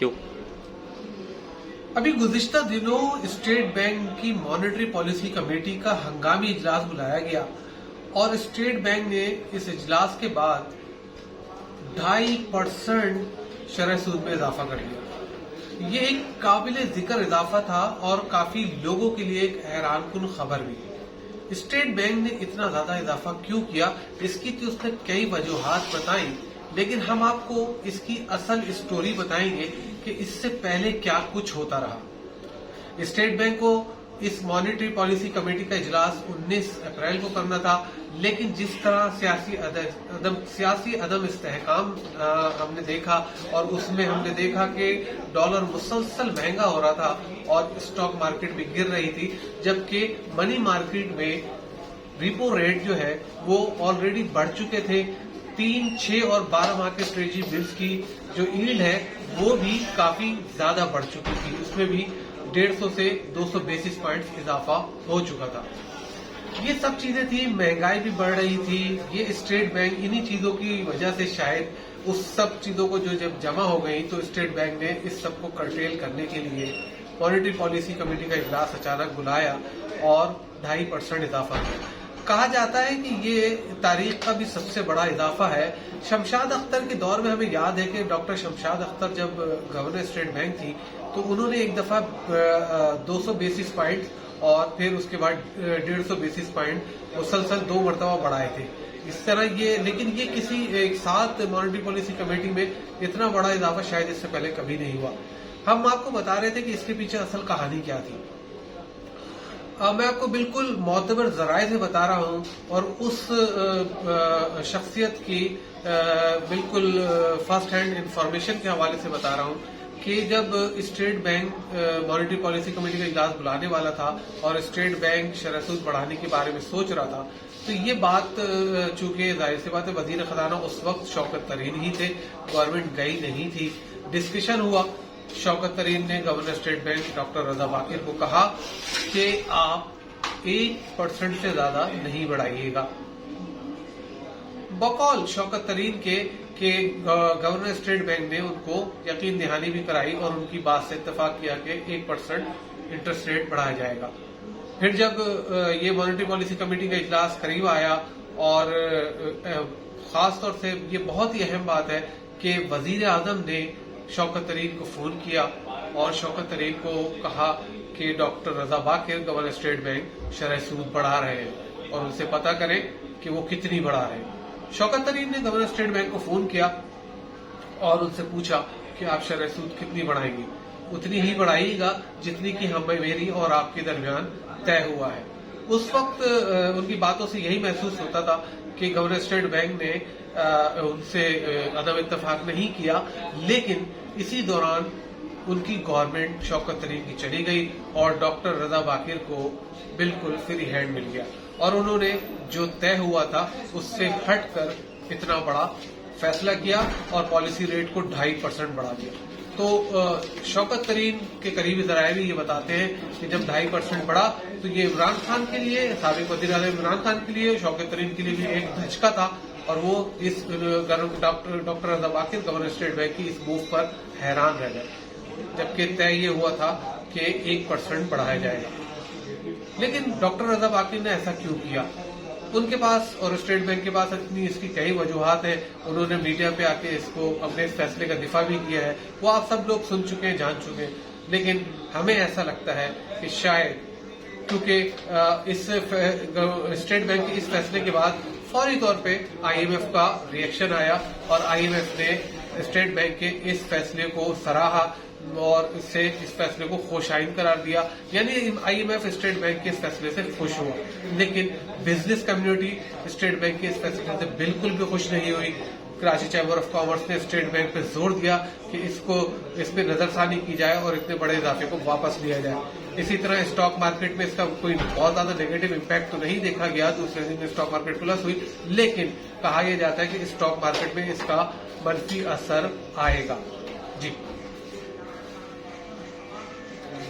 क्यों؟ अभी गुज़िश्ता दिनों स्टेट बैंक की मॉनेटरी पॉलिसी कमेटी का हंगामी इजलास बुलाया गया और स्टेट बैंक ने इस इजलास के बाद 2.5% शरह सूद में इजाफा कर दिया। ये एक काबिल जिक्र इजाफा था और काफी लोगों के लिए एक हैरानकुन खबर भी। स्टेट बैंक ने इतना ज्यादा इजाफा क्यों किया, इसकी तो उसने कई वजूहात बताई, लेकिन हम आपको इसकी असल स्टोरी बताएंगे कि इससे पहले क्या कुछ होता रहा। स्टेट बैंक को इस मॉनेटरी पॉलिसी कमेटी का इजलास 19 अप्रैल को करना था, लेकिन जिस तरह सियासी अदम इस्तेहकाम हमने देखा और उसमें हमने देखा कि डॉलर मुसलसल महंगा हो रहा था और स्टॉक मार्केट भी गिर रही थी, जबकि मनी मार्केट में रिपो रेट जो है वो ऑलरेडी बढ़ चुके थे। 3, 6 और 12 माह के ट्रेजरी बिल्स की जो यील्ड है वो भी काफी ज्यादा बढ़ चुकी थी, उसमें भी 150 से 200 बेसिस पॉइंट्स इजाफा हो चुका था। ये सब चीजें थी, महंगाई भी बढ़ रही थी। ये स्टेट बैंक इन्हीं चीजों की वजह से शायद उस सब चीजों को जो जब जमा हो गई तो स्टेट बैंक ने इस सब को कर्टेल करने के लिए मॉनेटरी पॉलिसी कमेटी का इजलास अचानक बुलाया और 2.5% इजाफा किया। कहा जाता है कि ये तारीख का भी सबसे बड़ा इजाफा है। शमशाद अख्तर के दौर में हमें याद है कि डॉक्टर शमशाद अख्तर जब गवर्नर स्टेट बैंक थी तो उन्होंने एक दफा 200 बेसिस पॉइंट और फिर उसके बाद 150 बेसिस पॉइंट मुसलसल 2 मरतबा बढ़ाए थे। इस तरह लेकिन ये किसी एक साथ मॉनेटरी पॉलिसी कमेटी में इतना बड़ा इजाफा शायद इससे पहले कभी नहीं हुआ। हम आपको बता रहे थे कि इसके पीछे असल कहानी क्या थी। मैं आपको बिल्कुल मोतबर जराए से बता रहा हूं और उस शख्सियत की बिल्कुल फर्स्ट हैंड इंफॉर्मेशन के हवाले से बता रहा हूं कि जब state bank monetary policy committee का इजलास बुलाने वाला था और स्टेट बैंक शरह सूद बढ़ाने के बारे में सोच रहा था, तो ये बात चूंकि जाहिर सी बात है वजीर खजाना उस वक्त शौकत तरीन ही थे, गवर्नमेंट गई नहीं थी। डिस्कशन हुआ, शौकत तरीन ने गवर्नर स्टेट बैंक डॉक्टर रजा बाकिर को कहा कि आप 1% से ज्यादा नहीं बढ़ाइएगा। बकौल शौकत तरीन के गवर्नर स्टेट बैंक ने उनको यकीन दहानी भी कराई और उनकी बात से इत्तेफाक किया कि 1% इंटरेस्ट रेट बढ़ाया जाएगा। फिर जब ये मॉनेटरी पॉलिसी कमेटी का इजलास करीब आया और खासतौर से ये बहुत ही अहम बात है कि वजीर आजम ने शौकत तरीन को फोन किया और शौकत तरीन को कहा कि डॉक्टर रजा बाकिर गवर्नर स्टेट बैंक शरह सूद बढ़ा रहे हैं और उनसे पता करें कि वो कितनी बढ़ा रहे हैं। शौकत तरीन ने गवर्नर स्टेट बैंक को फोन किया और उनसे पूछा कि आप शरह सूद कितनी बढ़ाएंगे। उतनी ही बढ़ाइएगा जितनी की मेरी और आपके दरमियान तय हुआ है। उस वक्त उनकी बातों से यही महसूस होता था कि गवर्नर स्टेट बैंक ने उनसे अदम इत्तेफाक नहीं किया, लेकिन इसी दौरान उनकी गवर्नमेंट शौकत तरीन की चली गई और डॉक्टर रजा बाकिर को बिल्कुल फ्री हैंड मिल गया और उन्होंने जो तय हुआ था उससे हटकर इतना बड़ा फैसला किया और पॉलिसी रेट को 2.5% बढ़ा दिया। तो शौकत तरीन के करीबी जराये भी ये बताते हैं कि जब 2.5% बढ़ा तो ये इमरान खान के लिए, साबिक वज़ीर आज़म इमरान खान के लिए, शौकत तरीन के लिए भी एक धचका था और वो इस डॉक्टर रजा बाकिर गवर्नर स्टेट बैंक की इस मूव पर हैरान रह गए, जबकि तय ये हुआ था कि 1% बढ़ाया जाएगा। लेकिन डॉक्टर रजा बाकिर ने ऐसा क्यों किया? उनके पास और स्टेट बैंक के पास इतनी इसकी कई वजूहात हैं। उन्होंने मीडिया पे आके इसको अपने इस फैसले का दिफा भी किया है, वो आप सब लोग सुन चुके हैं, जान चुके हैं। लेकिन हमें ऐसा लगता है कि शायद क्योंकि इस स्टेट बैंक के इस फैसले के बाद फौरी तौर पे IMF का रिएक्शन आया और IMF ने स्टेट बैंक के इस फैसले को सराहा और इससे इस फैसले को खुशाइन करार दिया। यानी IMF स्टेट बैंक के इस फैसले से खुश हुआ, लेकिन बिजनेस कम्युनिटी स्टेट बैंक के इस फैसले से बिल्कुल भी खुश नहीं हुई। कराची चैम्बर ऑफ कॉमर्स ने स्टेट बैंक पे जोर दिया कि इस पे नजरसानी की जाए और इतने बड़े इजाफे को वापस लिया जाए। इसी तरह स्टॉक मार्केट में इसका कोई बहुत ज्यादा नेगेटिव इम्पैक्ट तो नहीं देखा गया, दूसरे दिन स्टॉक मार्केट प्लस हुई, लेकिन कहा यह जाता है कि स्टॉक मार्केट में इसका मनफी असर आएगा। जी।